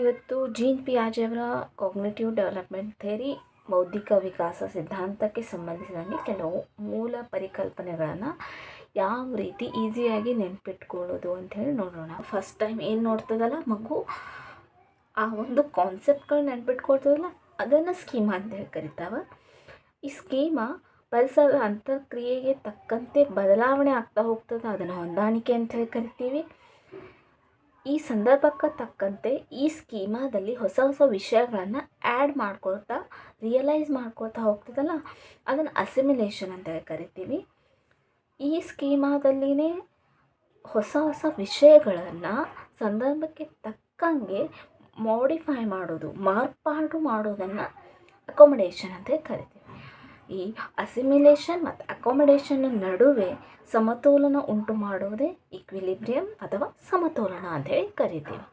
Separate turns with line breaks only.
ಇವತ್ತು ಜೀನ್ ಪಿಯಾಜೆ ಅವರ cognitive development theory ಬೌದ್ಧಿಕ ವಿಕಾಸ ಸಿದ್ಧಾಂತಕ್ಕೆ ಸಂಬಂಧಿಸಿದಂಗೆ ಕೆಲವು ಮೂಲ ಪರಿಕಲ್ಪನೆಗಳನ್ನು ಯಾವ ರೀತಿ ಈಸಿಯಾಗಿ ನೆನ್ಪಿಟ್ಕೊಳ್ಳೋದು ಅಂಥೇಳಿ ನೋಡೋಣ. ಫಸ್ಟ್ ಟೈಮ್ ಏನು ನೋಡ್ತದಲ್ಲ ಮಗು, ಆ ಒಂದು ಕಾನ್ಸೆಪ್ಟ್ಗಳು ನೆನ್ಪಿಟ್ಕೊಳ್ತದಲ್ಲ ಅದನ್ನು ಸ್ಕೀಮಾ ಅಂತೇಳಿ ಕರಿತಾವೆ. ಈ ಸ್ಕೀಮಾ ಪರಿಸರದ ಅಂತರ್ಕ್ರಿಯೆಗೆ ತಕ್ಕಂತೆ ಬದಲಾವಣೆ ಆಗ್ತಾ ಹೋಗ್ತದೆ, ಅದನ್ನು ಹೊಂದಾಣಿಕೆ ಅಂಥೇಳಿ ಕರಿತೀವಿ. ಈ ಸಂದರ್ಭಕ್ಕೆ ತಕ್ಕಂತೆ ಈ ಸ್ಕೀಮಾದಲ್ಲಿ ಹೊಸ ಹೊಸ ವಿಷಯಗಳನ್ನು ಆ್ಯಡ್ ಮಾಡ್ಕೊಳ್ತಾ ರಿಯಲೈಸ್ ಮಾಡ್ಕೊಳ್ತಾ ಹೋಗ್ತದಲ್ಲ ಅದನ್ನು ಅಸಿಮಿಲೇಷನ್ ಅಂತ ಕರಿತೀವಿ. ಈ ಸ್ಕೀಮಾದಲ್ಲಿನೇ ಹೊಸ ಹೊಸ ವಿಷಯಗಳನ್ನು ಸಂದರ್ಭಕ್ಕೆ ತಕ್ಕಂಗೆ ಮಾಡಿಫೈ ಮಾಡೋದು, ಮಾರ್ಪಾಡು ಮಾಡೋದನ್ನು ಅಕೊಮಡೇಷನ್ ಅಂತ ಕರಿತೀವಿ. ಈ ಅಸಿಮಿಲೇಷನ್ ಮತ್ತು ಅಕೊಮಡೇಷನ್ ನಡುವೆ ಸಮತೋಲನ ಉಂಟು ಮಾಡುವುದೇ ಈಕ್ವಿಲಿಬ್ರಿಯಂ ಅಥವಾ ಸಮತೋಲನ ಅಂಥೇಳಿ ಕರಿತೀವಿ.